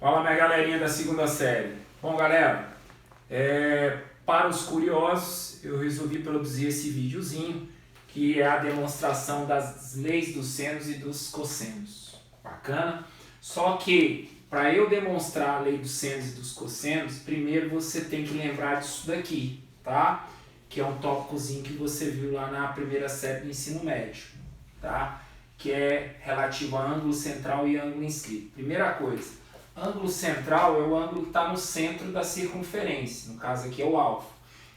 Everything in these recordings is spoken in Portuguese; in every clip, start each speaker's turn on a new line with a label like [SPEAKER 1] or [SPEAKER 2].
[SPEAKER 1] Fala, minha galerinha da segunda série. Bom, galera, para os curiosos, eu resolvi produzir esse videozinho, que é a demonstração das leis dos senos e dos cossenos. Bacana? Só que, para eu demonstrar a lei dos senos e dos cossenos, primeiro você tem que lembrar disso daqui, tá? Que é um tópicozinho que você viu lá na primeira série do ensino médio, tá? Que é relativo a ângulo central e ângulo inscrito. Primeira coisa, ângulo central é o ângulo que está no centro da circunferência, no caso aqui é o alfa.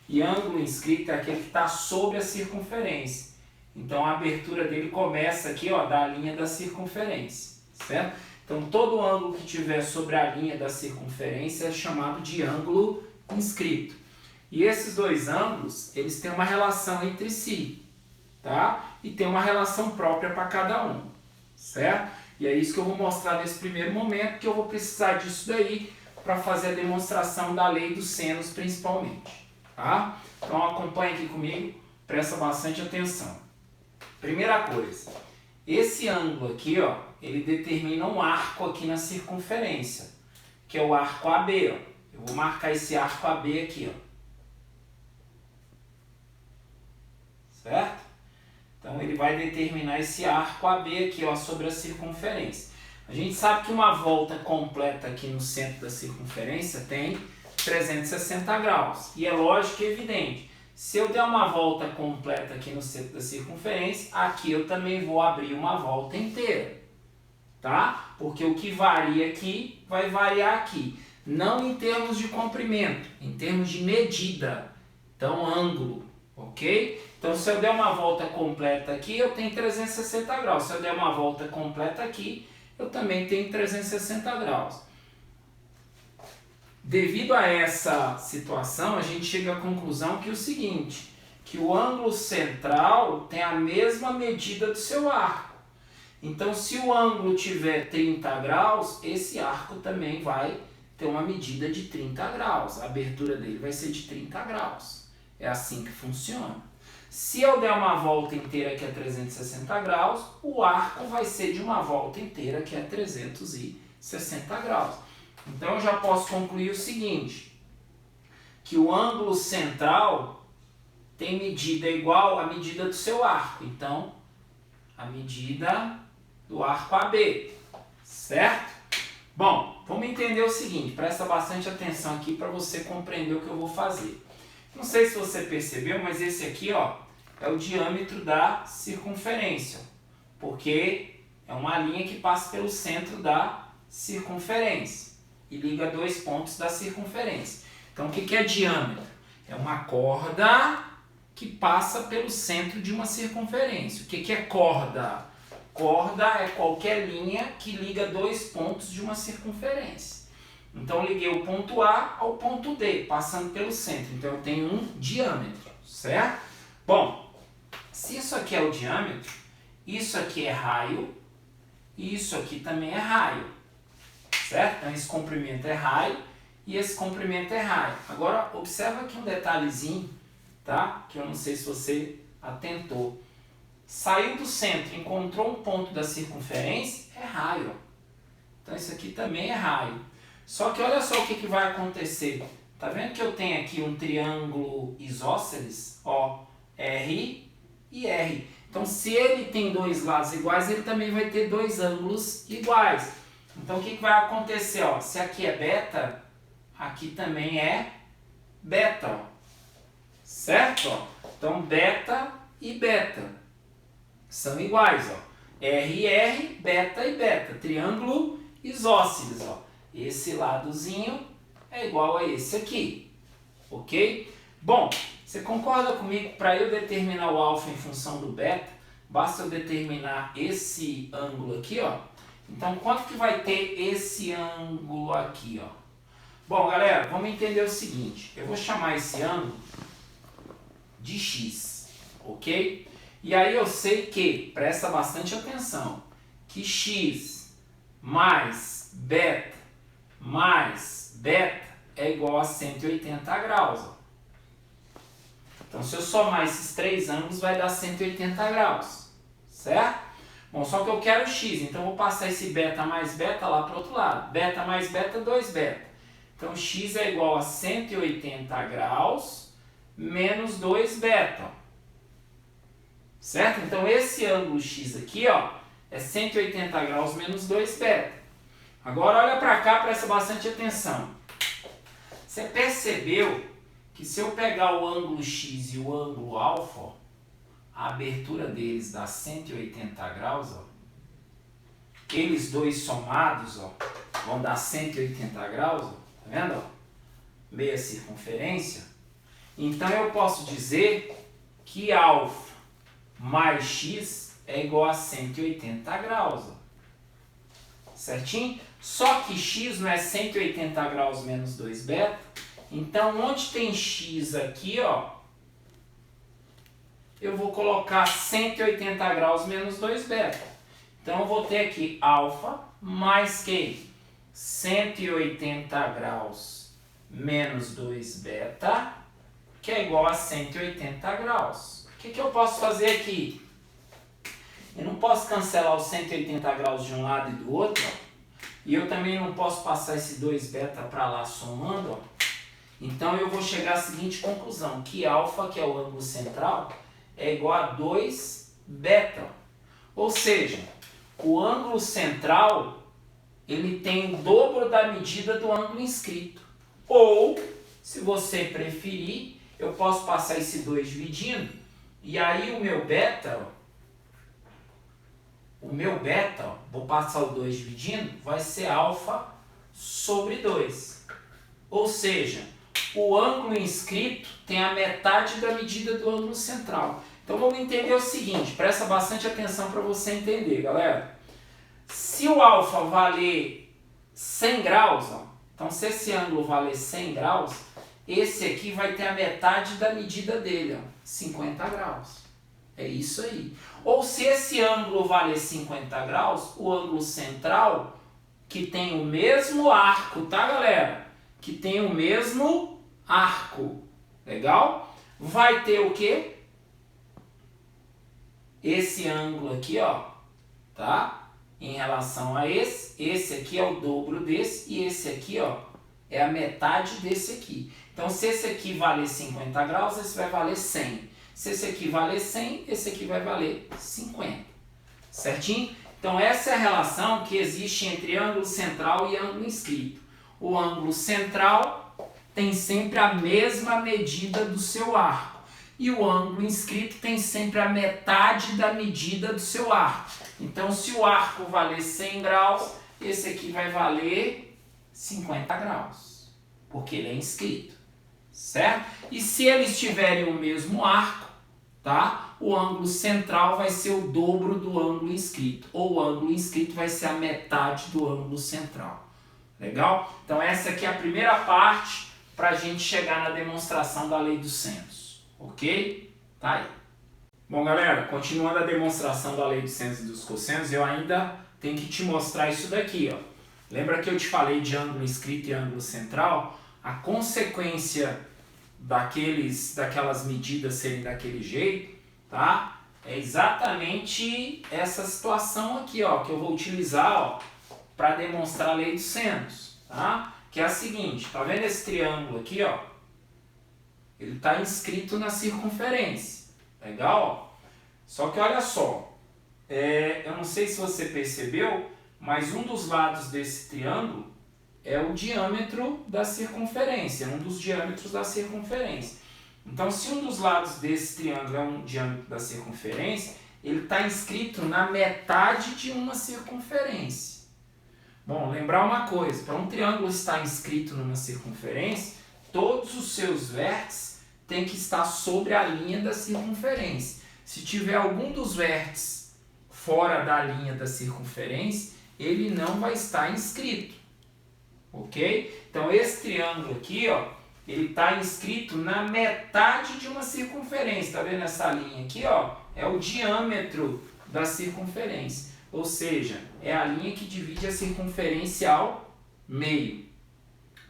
[SPEAKER 1] E ângulo inscrito é aquele que está sobre a circunferência. Então a abertura dele começa aqui, ó, da linha da circunferência, certo? Então todo ângulo que tiver sobre a linha da circunferência é chamado de ângulo inscrito. E esses dois ângulos, eles têm uma relação entre si, tá? E tem uma relação própria para cada um, certo? E é isso que eu vou mostrar nesse primeiro momento, que eu vou precisar disso daí para fazer a demonstração da lei dos senos principalmente, tá? Então acompanha aqui comigo, presta bastante atenção. Primeira coisa, esse ângulo aqui, ó, ele determina um arco aqui na circunferência, que é o arco AB, ó. Eu vou marcar esse arco AB aqui, ó. Certo? Então ele vai determinar esse arco AB aqui, ó, sobre a circunferência. A gente sabe que uma volta completa aqui no centro da circunferência tem 360 graus. E é lógico e evidente. Se eu der uma volta completa aqui no centro da circunferência, aqui eu também vou abrir uma volta inteira. Tá? Porque o que varia aqui vai variar aqui. Não em termos de comprimento, em termos de medida. Então, ângulo, ok? Então, se eu der uma volta completa aqui, eu tenho 360 graus. Se eu der uma volta completa aqui, eu também tenho 360 graus. Devido a essa situação, a gente chega à conclusão que é o seguinte, que o ângulo central tem a mesma medida do seu arco. Então, se o ângulo tiver 30 graus, esse arco também vai ter uma medida de 30 graus. A abertura dele vai ser de 30 graus. É assim que funciona. Se eu der uma volta inteira que é 360 graus, o arco vai ser de uma volta inteira que é 360 graus. Então eu já posso concluir o seguinte, que o ângulo central tem medida igual à medida do seu arco. Então, a medida do arco AB, certo? Bom, vamos entender o seguinte, presta bastante atenção aqui para você compreender o que eu vou fazer. Não sei se você percebeu, mas esse aqui, ó, é o diâmetro da circunferência, porque é uma linha que passa pelo centro da circunferência e liga dois pontos da circunferência. Então, o que é diâmetro? É uma corda que passa pelo centro de uma circunferência. O que é corda? Corda é qualquer linha que liga dois pontos de uma circunferência. Então, liguei o ponto A ao ponto D, passando pelo centro. Então, eu tenho um diâmetro, certo? Bom, se isso aqui é o diâmetro, isso aqui é raio e isso aqui também é raio, certo? Então, esse comprimento é raio e esse comprimento é raio. Agora, observa aqui um detalhezinho, tá? Que eu não sei se você atentou. Saiu do centro, encontrou um ponto da circunferência, é raio. Então, isso aqui também é raio. Só que olha só o que vai acontecer. Tá vendo que eu tenho aqui um triângulo isósceles, ó, R e R. Então, se ele tem dois lados iguais, ele também vai ter dois ângulos iguais. Então, o que vai acontecer? Ó? Se aqui é beta, aqui também é beta. Ó. Certo? Ó? Então, beta e beta são iguais. Ó. R e R, beta e beta. Triângulo isósceles. Ó. Esse ladozinho é igual a esse aqui. Ok? Bom, você concorda comigo? Para eu determinar o alfa em função do beta, basta eu determinar esse ângulo aqui, ó. Então, quanto que vai ter esse ângulo aqui, ó? Bom, galera, vamos entender o seguinte. Eu vou chamar esse ângulo de x, ok? E aí eu sei que, presta bastante atenção, que x mais beta é igual a 180 graus, ó. Então, se eu somar esses três ângulos, vai dar 180 graus, certo? Bom, só que eu quero x, então eu vou passar esse beta mais beta lá para o outro lado. Beta mais beta, 2 beta. Então x é igual a 180 graus menos 2 beta. Certo? Então esse ângulo x aqui, ó, é 180 graus menos 2 beta. Agora olha para cá, presta bastante atenção. Você percebeu que se eu pegar o ângulo x e o ângulo alfa, ó, a abertura deles dá 180 graus, ó. Eles dois somados, ó, vão dar 180 graus, ó. Tá vendo? Ó? Meia circunferência. Então eu posso dizer que alfa mais x é igual a 180 graus. Ó. Certinho? Só que x não é 180 graus menos 2 beta. Então onde tem x aqui, ó, eu vou colocar 180 graus menos 2 beta. Então eu vou ter aqui alfa mais que 180 graus menos 2 beta, que é igual a 180 graus. O que eu posso fazer aqui? Eu não posso cancelar os 180 graus de um lado e do outro, ó. E eu também não posso passar esse 2 beta para lá somando, ó. Então eu vou chegar à seguinte conclusão, que alfa, que é o ângulo central, é igual a 2 beta. Ou seja, o ângulo central ele tem o dobro da medida do ângulo inscrito. Ou, se você preferir, eu posso passar esse 2 dividindo, e aí o meu beta, ó, vou passar o 2 dividindo, vai ser alfa sobre 2. Ou seja, o ângulo inscrito tem a metade da medida do ângulo central. Então vamos entender o seguinte, presta bastante atenção para você entender, galera. Se o alfa valer 100 graus, ó, então se esse ângulo valer 100 graus, esse aqui vai ter a metade da medida dele, ó, 50 graus. É isso aí. Ou se esse ângulo valer 50 graus, o ângulo central, que tem o mesmo arco, tá, galera? Que tem o mesmo arco, legal? Vai ter o quê? Esse ângulo aqui, ó, tá? Em relação a esse aqui é o dobro desse, e esse aqui, ó, é a metade desse aqui. Então, se esse aqui valer 50 graus, esse vai valer 100. Se esse aqui valer 100, esse aqui vai valer 50. Certinho? Então, essa é a relação que existe entre ângulo central e ângulo inscrito. O ângulo central tem sempre a mesma medida do seu arco. E o ângulo inscrito tem sempre a metade da medida do seu arco. Então, se o arco valer 100 graus, esse aqui vai valer 50 graus, porque ele é inscrito, certo? E se eles tiverem o mesmo arco, tá? O ângulo central vai ser o dobro do ângulo inscrito, ou o ângulo inscrito vai ser a metade do ângulo central. Legal? Então, essa aqui é a primeira parte para a gente chegar na demonstração da lei dos senos. Ok? Tá aí. Bom, galera, continuando a demonstração da lei dos senos e dos cossenos, eu ainda tenho que te mostrar isso daqui, ó. Lembra que eu te falei de ângulo inscrito e ângulo central? A consequência daquelas medidas serem daquele jeito, tá? É exatamente essa situação aqui, ó, que eu vou utilizar, ó, para demonstrar a lei dos senos, tá? Que é a seguinte, tá vendo esse triângulo aqui, ó? Ele está inscrito na circunferência. Legal? Só que olha só, eu não sei se você percebeu, mas um dos lados desse triângulo é o diâmetro da circunferência, um dos diâmetros da circunferência. Então, se um dos lados desse triângulo é um diâmetro da circunferência, ele está inscrito na metade de uma circunferência. Bom, lembrar uma coisa, para um triângulo estar inscrito numa circunferência, todos os seus vértices têm que estar sobre a linha da circunferência. Se tiver algum dos vértices fora da linha da circunferência, ele não vai estar inscrito. Ok? Então, esse triângulo aqui, ó, ele está inscrito na metade de uma circunferência. Está vendo essa linha aqui? Ó? É o diâmetro da circunferência. Ou seja, é a linha que divide a circunferência ao meio.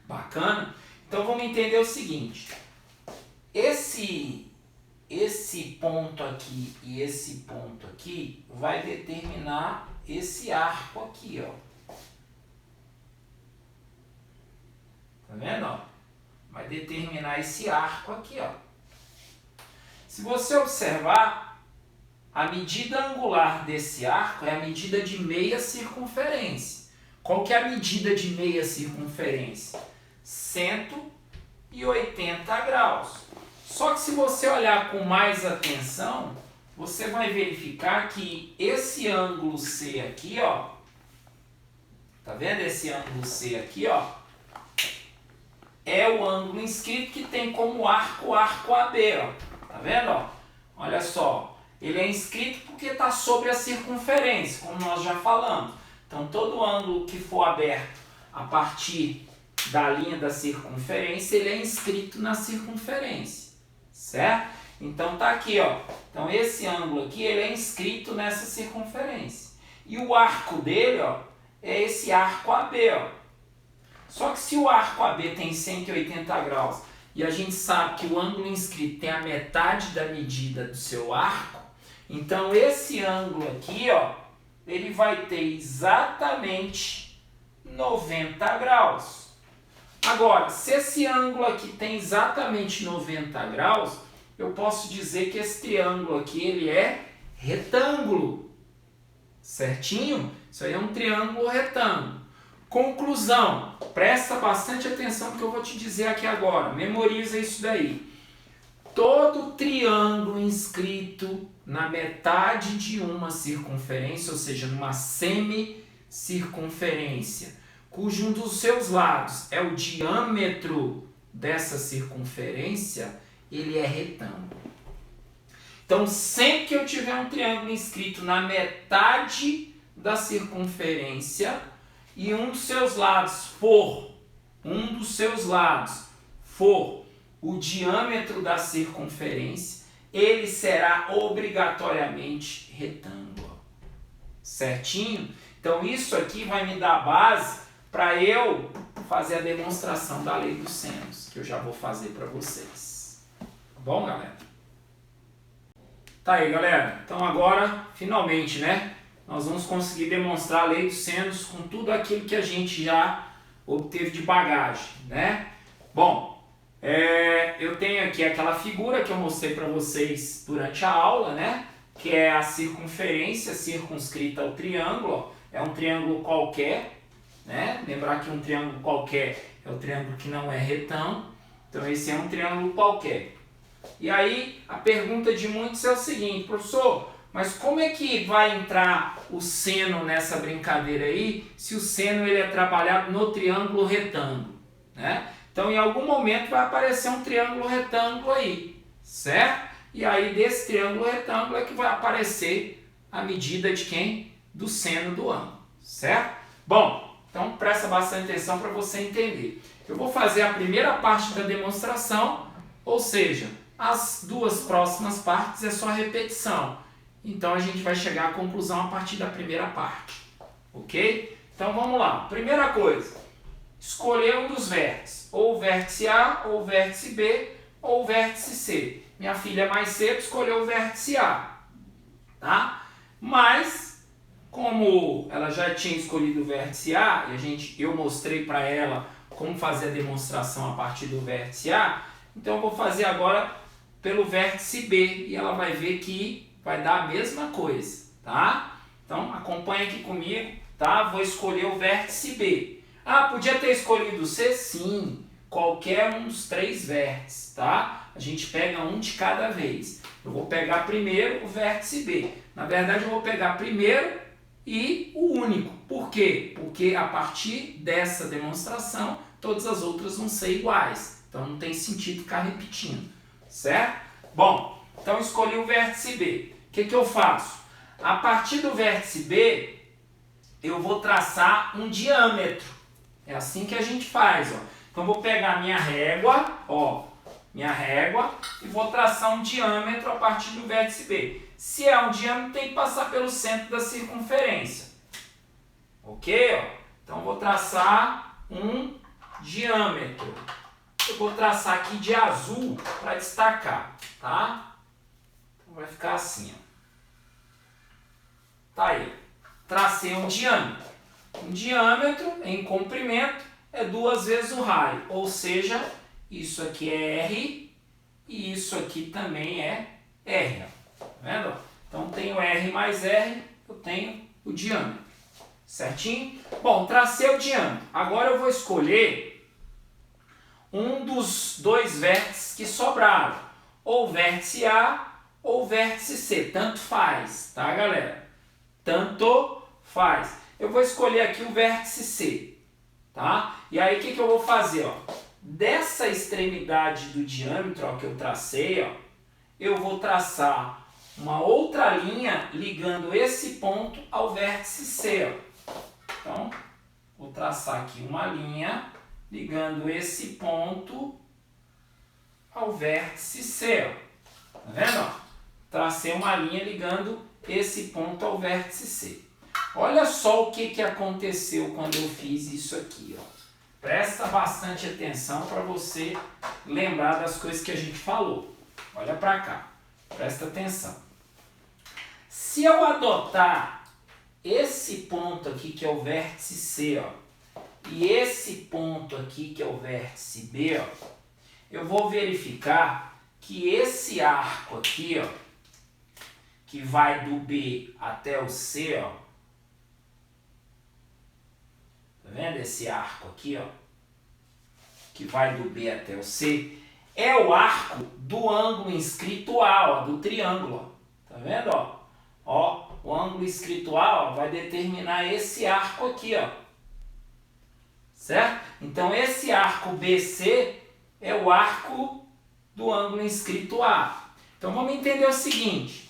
[SPEAKER 1] Bacana? Então vamos entender o seguinte, esse ponto aqui e esse ponto aqui vai determinar esse arco aqui, ó. Tá vendo, ó? Vai determinar esse arco aqui, ó. Se você observar, a medida angular desse arco é a medida de meia circunferência. Qual que é a medida de meia circunferência? 180 graus. Só que se você olhar com mais atenção, você vai verificar que esse ângulo C aqui, ó, tá vendo esse ângulo C aqui, ó, é o ângulo inscrito que tem como arco AB, ó, tá vendo, ó? Olha só, ele é inscrito porque está sobre a circunferência, como nós já falamos. Então, todo ângulo que for aberto a partir da linha da circunferência, ele é inscrito na circunferência, certo? Então, tá aqui, ó. Então, esse ângulo aqui, ele é inscrito nessa circunferência. E o arco dele, ó, é esse arco AB, ó. Só que se o arco AB tem 180 graus e a gente sabe que o ângulo inscrito tem a metade da medida do seu arco, então esse ângulo aqui, ó, ele vai ter exatamente 90 graus. Agora, se esse ângulo aqui tem exatamente 90 graus, eu posso dizer que esse triângulo aqui ele é retângulo. Certinho? Isso aí é um triângulo retângulo. Conclusão, presta bastante atenção no que eu vou te dizer aqui agora, memoriza isso daí. Todo triângulo inscrito na metade de uma circunferência, ou seja, numa semicircunferência, cujo um dos seus lados é o diâmetro dessa circunferência, ele é retângulo. Então, sempre que eu tiver um triângulo inscrito na metade da circunferência, e um dos seus lados for o diâmetro da circunferência, ele será obrigatoriamente retângulo. Certinho? Então isso aqui vai me dar base para eu fazer a demonstração da lei dos senos, que eu já vou fazer para vocês. Tá bom, galera? Tá aí, galera. Então agora, finalmente, né? Nós vamos conseguir demonstrar a lei dos senos com tudo aquilo que a gente já obteve de bagagem, né? Bom, eu tenho aqui aquela figura que eu mostrei para vocês durante a aula, né? Que é a circunferência circunscrita ao triângulo, ó. É um triângulo qualquer, né? Lembrar que um triângulo qualquer é o triângulo que não é retângulo, então esse é um triângulo qualquer. E aí a pergunta de muitos é o seguinte: professor, mas como é que vai entrar o seno nessa brincadeira aí, se o seno ele é trabalhado no triângulo retângulo, né? Então, em algum momento vai aparecer um triângulo retângulo aí, certo? E aí, desse triângulo retângulo é que vai aparecer a medida de quem? Do seno do ângulo, certo? Bom, então presta bastante atenção para você entender. Eu vou fazer a primeira parte da demonstração, ou seja, as duas próximas partes é só repetição. Então, a gente vai chegar à conclusão a partir da primeira parte, ok? Então, vamos lá. Primeira coisa, escolher um dos vértices, ou o vértice A, ou o vértice B, ou o vértice C. Minha filha mais cedo escolheu o vértice A, tá? Mas, como ela já tinha escolhido o vértice A, e eu mostrei para ela como fazer a demonstração a partir do vértice A, então eu vou fazer agora pelo vértice B, e ela vai ver que vai dar a mesma coisa, tá? Então, acompanha aqui comigo, tá? Vou escolher o vértice B. Ah, podia ter escolhido o C? Sim, qualquer um dos três vértices, tá? A gente pega um de cada vez. Eu vou pegar primeiro o vértice B. Na verdade, eu vou pegar primeiro e o único. Por quê? Porque a partir dessa demonstração, todas as outras vão ser iguais. Então, não tem sentido ficar repetindo, certo? Bom, então escolhi o vértice B. O que eu faço? A partir do vértice B, eu vou traçar um diâmetro. É assim que a gente faz, ó. Então, eu vou pegar minha régua, ó, e vou traçar um diâmetro a partir do vértice B. Se é um diâmetro, tem que passar pelo centro da circunferência. Ok? Ó? Então, eu vou traçar um diâmetro. Eu vou traçar aqui de azul para destacar, tá? vai ficar assim, ó. Tá aí. Tracei um diâmetro. Um diâmetro em comprimento é 2 vezes o raio. Ou seja, isso aqui é R e isso aqui também é R. Tá vendo? Então, tenho R mais R, eu tenho o diâmetro. Certinho? Bom, tracei o diâmetro. Agora eu vou escolher um dos 2 vértices que sobraram. Ou vértice A ou vértice C. Tanto faz, tá, galera? Tanto faz. Eu vou escolher aqui o vértice C, tá? E aí, o que eu vou fazer, ó? Dessa extremidade do diâmetro, ó, que eu tracei, ó, eu vou traçar uma outra linha ligando esse ponto ao vértice C, ó. Então, vou traçar aqui uma linha ligando esse ponto ao vértice C, ó. Tá vendo, ó? Tracei uma linha ligando esse ponto ao vértice C. Olha só o que aconteceu quando eu fiz isso aqui, ó. Presta bastante atenção para você lembrar das coisas que a gente falou. Olha para cá, presta atenção. Se eu adotar esse ponto aqui que é o vértice C, ó, e esse ponto aqui que é o vértice B, ó, eu vou verificar que esse arco aqui, ó, que vai do B até o C, ó, tá vendo esse arco aqui, ó, que vai do B até o C, é o arco do ângulo inscrito A, ó, do triângulo, ó. Tá vendo, ó? Ó, o ângulo inscrito A, ó, vai determinar esse arco aqui, ó. Certo? Então, esse arco BC é o arco do ângulo inscrito A. Então, vamos entender o seguinte.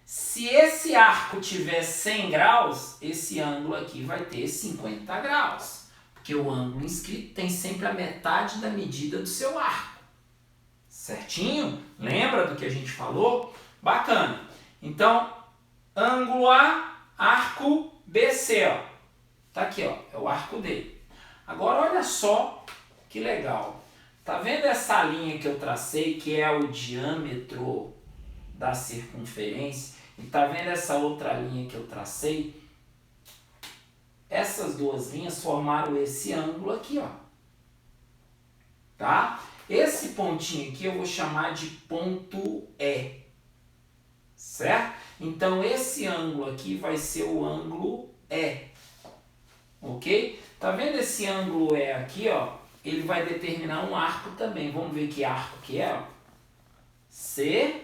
[SPEAKER 1] Se esse arco tiver 100 graus, esse ângulo aqui vai ter 50 graus. Porque o ângulo inscrito tem sempre a metade da medida do seu arco. Certinho? Lembra do que a gente falou? Bacana. Então, ângulo A, arco BC, ó. Tá aqui, ó. É o arco dele. Agora, olha só que legal. Tá vendo essa linha que eu tracei, que é o diâmetro da circunferência? E tá vendo essa outra linha que eu tracei? Essas duas linhas formaram esse ângulo aqui, ó. Tá? Esse pontinho aqui eu vou chamar de ponto E. Certo? Então, esse ângulo aqui vai ser o ângulo E. Ok? Tá vendo esse ângulo E aqui, ó? Ele vai determinar um arco também. Vamos ver que arco que é, ó. C,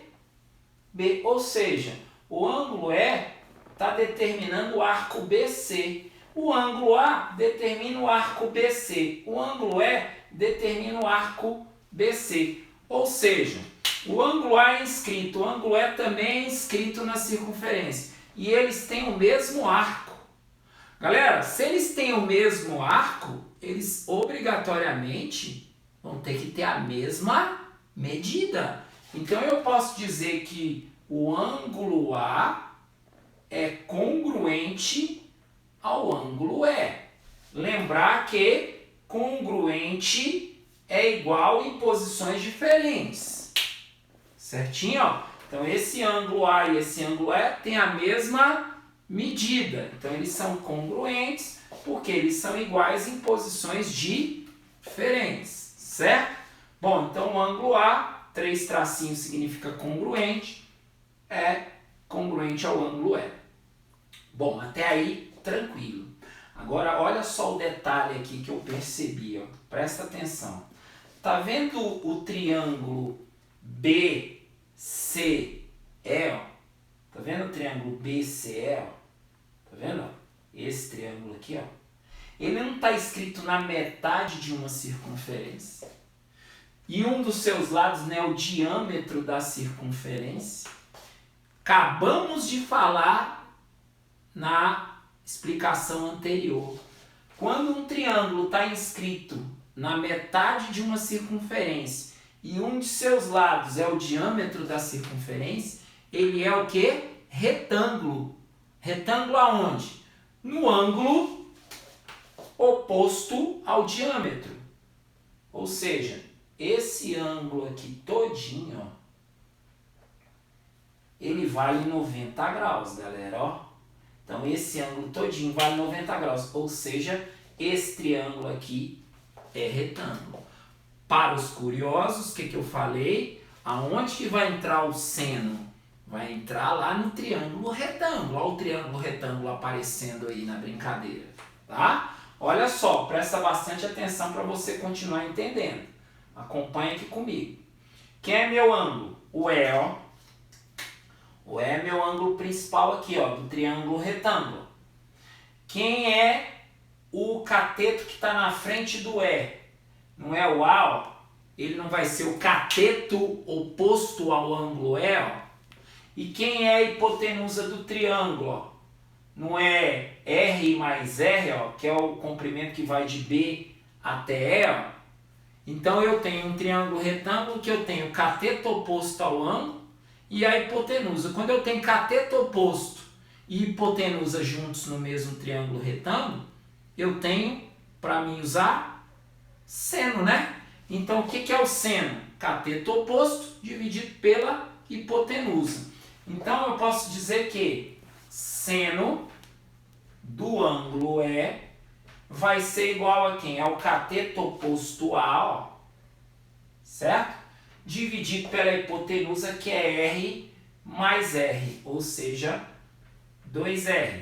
[SPEAKER 1] B. Ou seja, o ângulo E está determinando o arco BC. O ângulo A determina o arco BC. O ângulo E determina o arco BC. Ou seja, o ângulo A é inscrito, o ângulo E também é inscrito na circunferência. E eles têm o mesmo arco. Galera, se eles têm o mesmo arco, eles obrigatoriamente vão ter que ter a mesma medida. Então eu posso dizer que o ângulo A é congruente ao ângulo E. Lembrar que congruente é igual em posições diferentes. Certinho? Ó? Então esse ângulo A e esse ângulo E têm a mesma medida. Então eles são congruentes porque eles são iguais em posições diferentes. Certo? Bom, então o ângulo A, 3 tracinhos significa congruente, é congruente ao ângulo E. Bom, até aí tranquilo. Agora olha só o detalhe aqui que eu percebi, ó. Presta atenção. Tá vendo o triângulo BCE, ó? Tá vendo o triângulo BCE, ó? Tá vendo, ó? Esse triângulo aqui, ó. Ele não está escrito na metade de uma circunferência. E um dos seus lados, né, o diâmetro da circunferência. Acabamos de falar na explicação anterior. Quando um triângulo está inscrito na metade de uma circunferência e um de seus lados é o diâmetro da circunferência, ele é o quê? Retângulo. Retângulo aonde? No ângulo oposto ao diâmetro. Ou seja, esse ângulo aqui todinho, ó, ele vale 90 graus, galera, ó. Então, esse ângulo todinho vale 90 graus, ou seja, esse triângulo aqui é retângulo. Para os curiosos, o que eu falei? Aonde que vai entrar o seno? Vai entrar lá no triângulo retângulo. Olha o triângulo retângulo aparecendo aí na brincadeira, tá? Olha só, presta bastante atenção para você continuar entendendo. Acompanha aqui comigo. Quem é meu ângulo? O E, ó. O E é meu ângulo principal aqui, ó, do triângulo retângulo. Quem é o cateto que está na frente do E? Não é o A, ó. Ele não vai ser o cateto oposto ao ângulo E, ó. E quem é a hipotenusa do triângulo, ó? Não é R mais R, ó, que é o comprimento que vai de B até E, ó. Então eu tenho um triângulo retângulo que eu tenho cateto oposto ao ângulo e a hipotenusa. Quando eu tenho cateto oposto e hipotenusa juntos no mesmo triângulo retângulo, eu tenho, para mim usar, seno, né? Então o que é o seno? Cateto oposto dividido pela hipotenusa. Então eu posso dizer que seno do ângulo E vai ser igual a quem? Ao cateto oposto A, ó, certo? Dividido pela hipotenusa, que é R mais R, ou seja, 2R,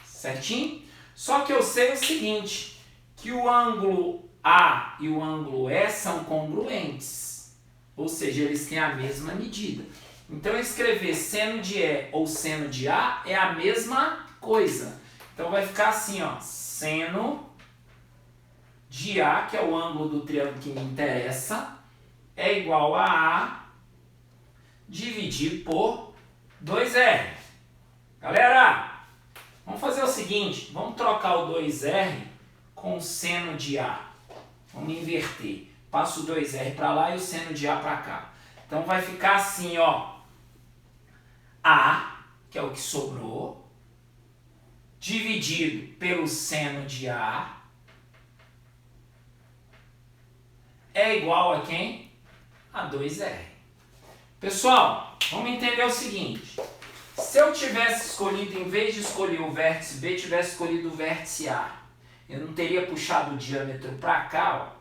[SPEAKER 1] certinho? Só que eu sei o seguinte, que o ângulo A e o ângulo E são congruentes, ou seja, eles têm a mesma medida. Então, escrever seno de E ou seno de A é a mesma coisa. Então, vai ficar assim, ó, seno de A, que é o ângulo do triângulo que me interessa, é igual a A dividido por 2R. Galera, vamos fazer o seguinte, vamos trocar o 2R com o seno de A. Vamos inverter. Passo o 2R para lá e o seno de A para cá. Então, vai ficar assim, ó, A, que é o que sobrou, dividido pelo seno de A, é igual a quem? A 2R. Pessoal, vamos entender o seguinte. Se eu tivesse escolhido, em vez de escolher o vértice B, tivesse escolhido o vértice A, eu não teria puxado o diâmetro para cá, ó.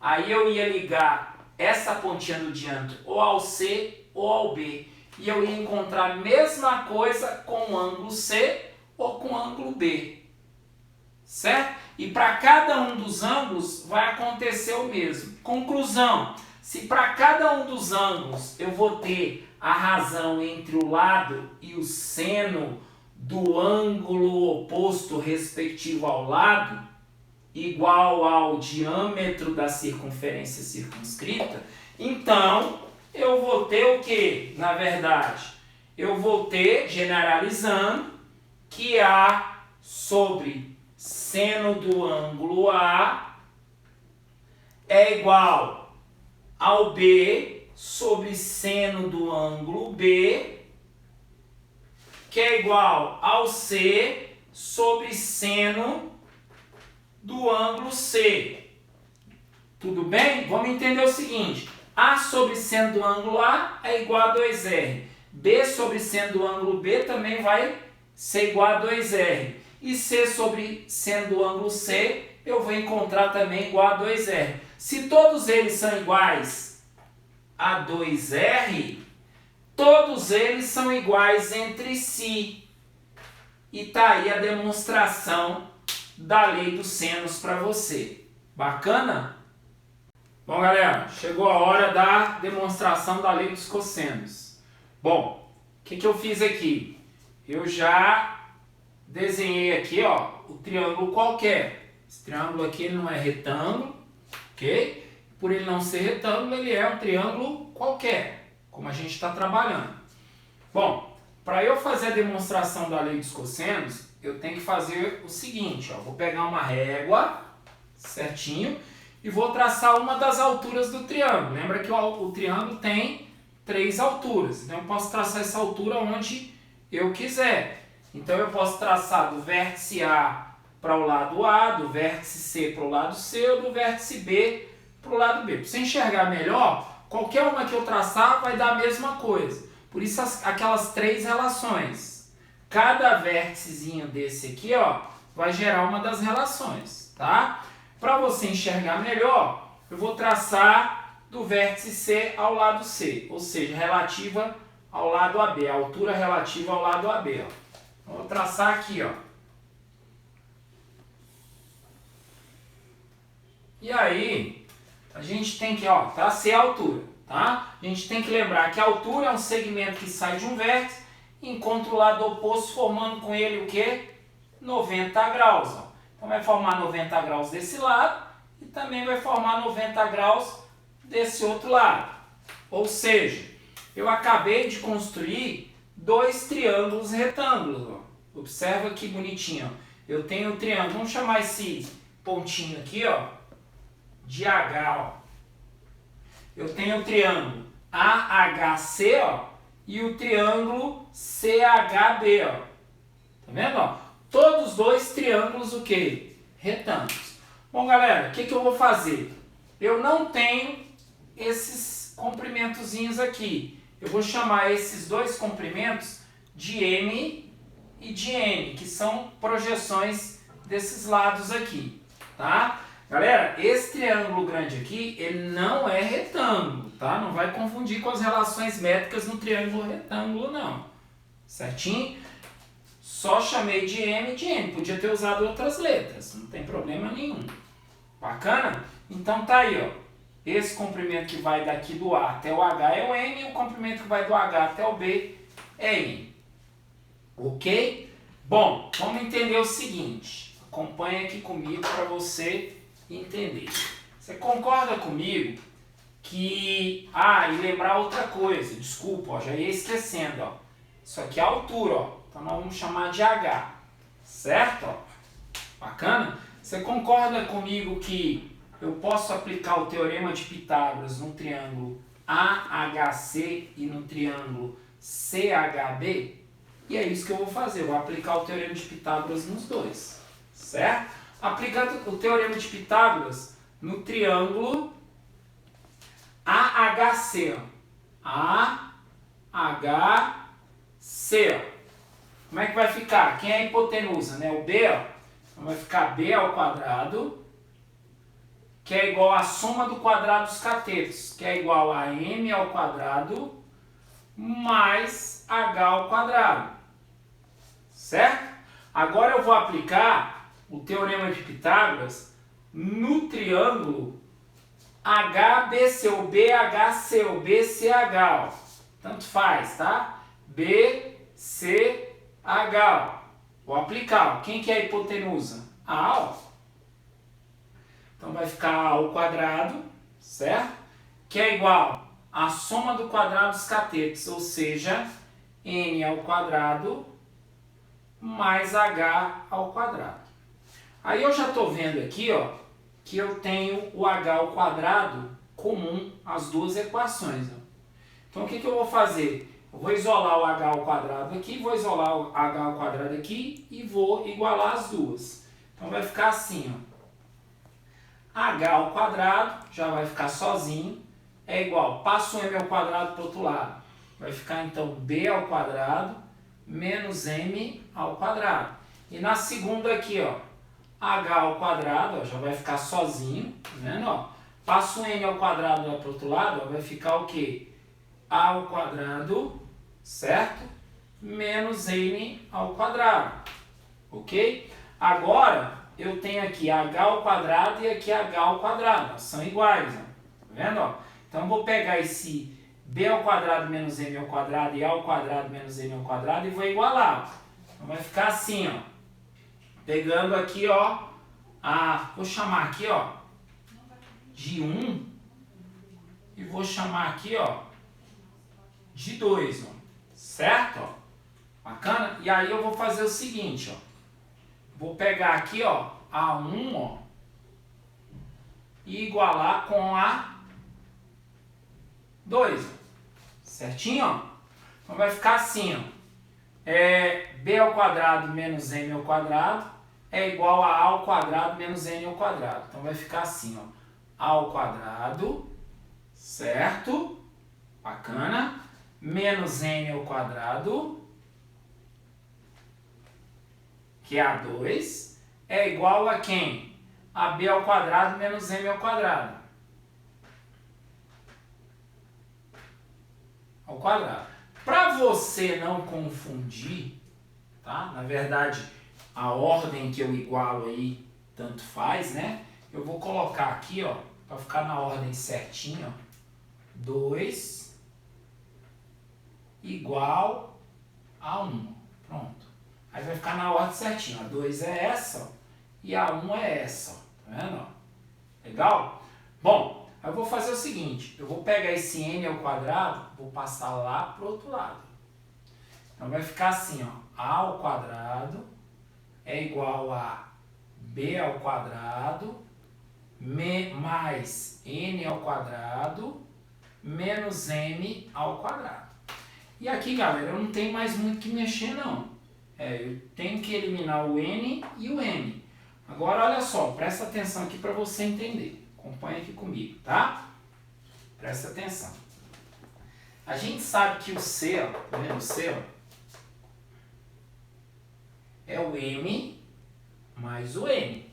[SPEAKER 1] Aí eu ia ligar essa pontinha do diâmetro ou ao C ou ao B. E eu ia encontrar a mesma coisa com o ângulo C ou com o ângulo B. Certo? E para cada um dos ângulos vai acontecer o mesmo. Conclusão, se para cada um dos ângulos eu vou ter a razão entre o lado e o seno do ângulo oposto respectivo ao lado, igual ao diâmetro da circunferência circunscrita, então eu vou ter o que? Na verdade, eu vou ter, generalizando, que A sobre seno do ângulo A é igual ao B sobre seno do ângulo B, que é igual ao C sobre seno do ângulo C. Tudo bem? Vamos entender o seguinte. A sobre seno do ângulo A é igual a 2R. B sobre seno do ângulo B também vai ser igual a 2R. E C sobre seno do ângulo C eu vou encontrar também igual a 2R. Se todos eles são iguais a 2R, todos eles são iguais entre si. E está aí a demonstração da lei dos senos para você. Bacana? Bom, galera, chegou a hora da demonstração da lei dos cossenos. Bom, o que eu fiz aqui? Eu já desenhei aqui, ó, o triângulo qualquer. Esse triângulo aqui ele não é retângulo, ok? Por ele não ser retângulo, ele é um triângulo qualquer, como a gente está trabalhando. Bom, para eu fazer a demonstração da lei dos cossenos, eu tenho que fazer o seguinte, ó, vou pegar uma régua, certinho, e vou traçar uma das alturas do triângulo. Lembra que o triângulo tem 3 alturas, então eu posso traçar essa altura onde eu quiser. Então eu posso traçar do vértice A para o lado A, do vértice C para o lado C, ou do vértice B para o lado B. Para você enxergar melhor, qualquer uma que eu traçar vai dar a mesma coisa. Por isso aquelas três relações. Cada vérticezinho desse aqui, ó, vai gerar uma das relações, tá? Para você enxergar melhor, eu vou traçar do vértice C ao lado C, ou seja, relativa ao lado AB, a altura relativa ao lado AB, ó. Vou traçar aqui, ó. E aí, a gente tem que, ó, tracei a altura, tá? A gente tem que lembrar que a altura é um segmento que sai de um vértice e encontra o lado oposto, formando com ele o quê? 90 graus, ó. Então vai formar 90 graus desse lado e também vai formar 90 graus desse outro lado. Ou seja, eu acabei de construir dois triângulos retângulos, ó. Observa que bonitinho, ó. Eu tenho o triângulo, vamos chamar esse pontinho aqui, ó, de H, ó. Eu tenho o triângulo AHC, ó, e o triângulo CHB, ó. Tá vendo, ó? Todos os dois triângulos o quê? Retângulos. Bom, galera, o que eu vou fazer? Eu não tenho esses comprimentozinhos aqui. Eu vou chamar esses dois comprimentos de M e de N, que são projeções desses lados aqui, tá? Galera, esse triângulo grande aqui, ele não é retângulo, tá? Não vai confundir com as relações métricas no triângulo retângulo, não. Certinho? Só chamei de M e de N. Podia ter usado outras letras, não tem problema nenhum. Bacana? Então tá aí, ó. Esse comprimento que vai daqui do A até o H é o M, e o comprimento que vai do H até o B é N. Ok? Bom, vamos entender o seguinte. Acompanha aqui comigo para você entender. Você concorda comigo que... Ah, e lembrar outra coisa. Desculpa, ó, já ia esquecendo, ó. Isso aqui é a altura, ó. Então nós vamos chamar de H. Certo? Ó. Bacana? Você concorda comigo que eu posso aplicar o teorema de Pitágoras no triângulo AHC e no triângulo CHB? E é isso que eu vou fazer. Eu vou aplicar o teorema de Pitágoras nos dois. Certo? Aplicando o teorema de Pitágoras no triângulo AHC. AHC. Como é que vai ficar? Quem é a hipotenusa, né? O B, ó. Então vai ficar B ao quadrado, que é igual à soma do quadrado dos catetos, que é igual a M ao quadrado mais H ao quadrado. Certo? Agora eu vou aplicar o teorema de Pitágoras no triângulo HBC, ou BHC, ou BCH. Ó. Tanto faz, tá? BCH. Ó. Vou aplicar. Ó. Quem que é a hipotenusa? A, ó. Então vai ficar A ao quadrado, certo? Que é igual à soma do quadrado dos catetos, ou seja, N ao quadrado mais H ao quadrado. Aí eu já estou vendo aqui, ó, que eu tenho o H ao quadrado comum às duas equações. Ó. Então o que eu vou fazer? Eu vou isolar o H ao quadrado aqui, vou isolar o H ao quadrado aqui e vou igualar as duas. Então vai ficar assim, ó. H ao quadrado, já vai ficar sozinho, é igual, passo o M ao quadrado para o outro lado. Vai ficar então B ao quadrado menos M ao quadrado. E na segunda aqui, ó, H ao quadrado, ó, já vai ficar sozinho, tá vendo? Ó? Passo o N ao quadrado lá para o outro lado, ó, vai ficar o quê? A ao quadrado, certo? Menos N ao quadrado, ok? Agora, eu tenho aqui H ao quadrado e aqui H ao quadrado, ó, são iguais, ó, tá vendo? Ó? Então, eu vou pegar esse B ao quadrado menos M ao quadrado e A ao quadrado menos M ao quadrado e vou igualar. Então, vai ficar assim, ó. Pegando aqui, ó, vou chamar aqui, ó, de 1 e vou chamar aqui, ó, de 2, ó, certo? Ó? Bacana? E aí eu vou fazer o seguinte, ó, vou pegar aqui, ó, A1, ó, e igualar com A2, ó, certinho, ó? Então vai ficar assim, ó, B ao quadrado menos M ao quadrado é igual a ao quadrado menos N ao quadrado. Então vai ficar assim, ó, A ao quadrado, certo? Bacana. menos n ao quadrado, que é A2, é igual a quem? AB ao quadrado menos m ao quadrado. Ao quadrado. Para você não confundir, tá? Na verdade, a ordem que eu igualo aí, tanto faz, né? Eu vou colocar aqui, ó, para ficar na ordem certinha, ó, 2 igual a 1. Pronto. Aí vai ficar na ordem certinha. A 2 é essa, ó, e a 1 é essa, ó. Tá vendo? Ó? Legal? Bom, eu vou fazer o seguinte. Eu vou pegar esse n ao quadrado, vou passar lá pro outro lado. Então vai ficar assim, ó. A ao quadrado é igual a b ao quadrado mais n ao quadrado menos m ao quadrado. E aqui, galera, eu não tenho mais muito que mexer, não. Eu tenho que eliminar o n e o m. Agora, olha só, presta atenção aqui para você entender. Acompanha aqui comigo, tá? Presta atenção. A gente sabe que o c, ó, tá vendo o c, ó, é o m mais o n.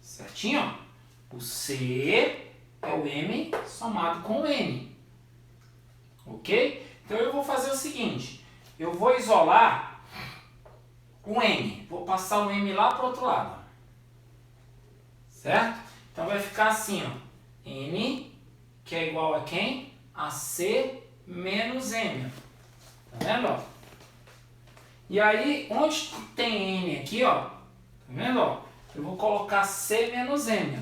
[SPEAKER 1] Certinho? O c é o m somado com o n. Ok? Então eu vou fazer o seguinte. Eu vou isolar o m. Vou passar o m lá para o outro lado. Certo? Então vai ficar assim, ó. N, que é igual a quem? A c menos m. Tá vendo? Ó? E aí, onde tem n aqui, ó. Tá vendo? Ó? Eu vou colocar c menos m.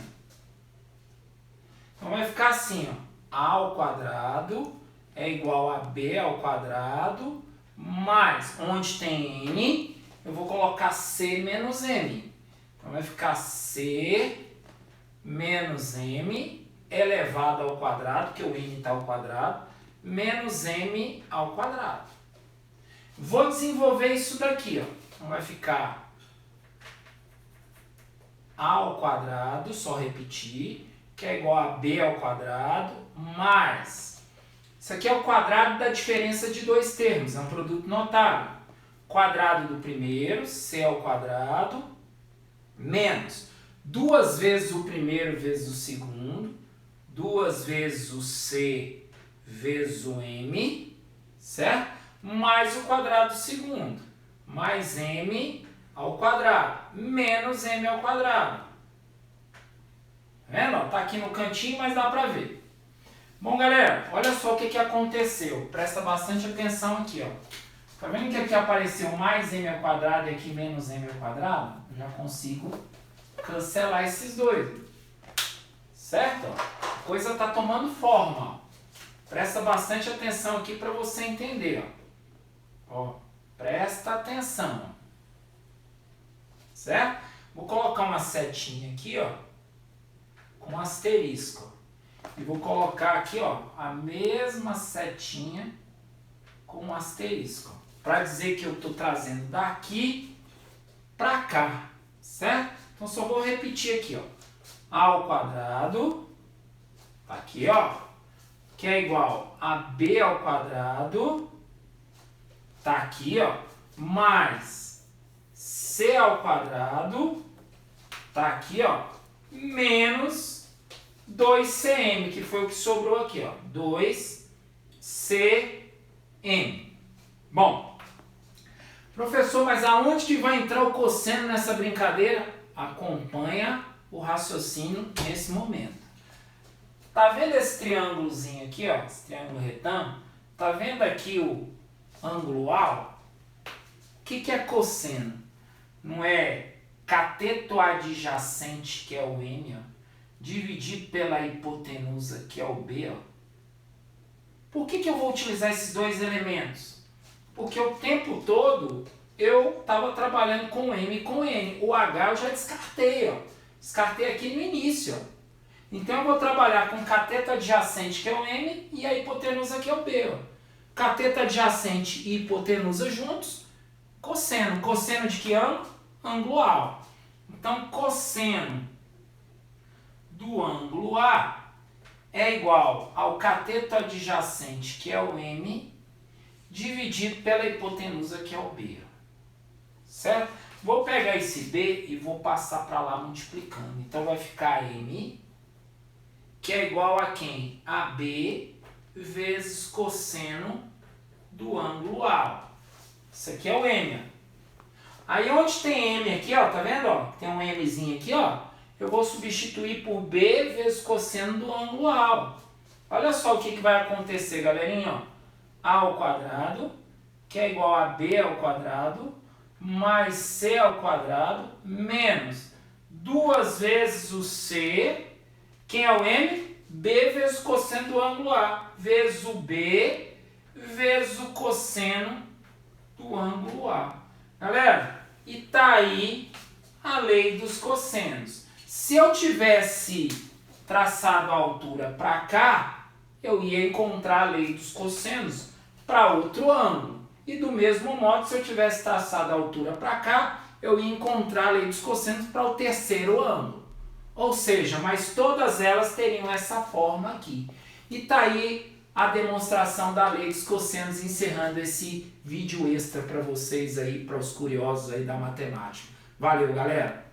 [SPEAKER 1] Então vai ficar assim, ó. A ao quadrado é igual a b ao quadrado mais, onde tem n, eu vou colocar c menos m. Então vai ficar c menos m elevado ao quadrado, que o n está ao quadrado, menos m ao quadrado. Vou desenvolver isso daqui, ó. Então vai ficar a ao quadrado, só repetir, que é igual a b ao quadrado, mais... Isso aqui é o quadrado da diferença de dois termos, é um produto notável. Quadrado do primeiro, c ao quadrado, menos 2 vezes o primeiro vezes o segundo, 2 vezes o c vezes o m, certo? Mais o quadrado do segundo, mais m ao quadrado, menos m ao quadrado. Tá vendo? Tá aqui no cantinho, mas dá pra ver. Bom, galera, olha só o que aconteceu. Presta bastante atenção aqui, ó. Tá vendo que aqui apareceu mais m ao quadrado e aqui menos m ao quadrado? Eu já consigo cancelar esses dois. Certo? A coisa tá tomando forma, ó. Presta bastante atenção aqui para você entender, ó. Presta atenção. Certo? Vou colocar uma setinha aqui, ó, com asterisco. E vou colocar aqui, ó, a mesma setinha com um asterisco, para dizer que eu estou trazendo daqui para cá, certo? Então só vou repetir aqui, ó, a ao quadrado, tá aqui, ó, que é igual a b ao quadrado, tá aqui, ó, mais c ao quadrado, tá aqui, ó, menos 2cm, que foi o que sobrou aqui, ó, 2cm. Bom, professor, mas aonde que vai entrar o cosseno nessa brincadeira? Acompanha o raciocínio nesse momento. Tá vendo esse triângulozinho aqui, ó, esse triângulo retângulo? Tá vendo aqui o ângulo A? O que é cosseno? Não é cateto adjacente, que é o M, ó, dividido pela hipotenusa, que é o B, ó. Por que eu vou utilizar esses dois elementos? Porque o tempo todo eu estava trabalhando com M e com N. O H eu já descartei, ó. Descartei aqui no início, ó. Então eu vou trabalhar com cateto adjacente, que é o M, e a hipotenusa, que é o B, ó. Cateto adjacente e hipotenusa juntos, cosseno. Cosseno de que ângulo? Ângulo A, ó. Então, cosseno do ângulo A é igual ao cateto adjacente, que é o M, dividido pela hipotenusa, que é o B. Certo? Vou pegar esse B e vou passar para lá multiplicando. Então vai ficar M, que é igual a quem? A B vezes cosseno do ângulo A. Isso aqui é o M. Aí onde tem M aqui, ó, tá vendo? Ó? Tem um Mzinho aqui, ó. Eu vou substituir por B vezes cosseno do ângulo A. Olha só o que vai acontecer, galerinha. Ó. A ao quadrado, que é igual a B ao quadrado, mais C ao quadrado, menos 2 vezes o C. Quem é o M? B vezes o cosseno do ângulo A, vezes o B, vezes o cosseno do ângulo A. Galera, e tá aí a lei dos cossenos. Se eu tivesse traçado a altura para cá, eu ia encontrar a lei dos cossenos para outro ângulo. E do mesmo modo, se eu tivesse traçado a altura para cá, eu ia encontrar a lei dos cossenos para o terceiro ângulo. Ou seja, mas todas elas teriam essa forma aqui. E tá aí a demonstração da lei dos cossenos, encerrando esse vídeo extra para vocês aí, para os curiosos aí da matemática. Valeu, galera!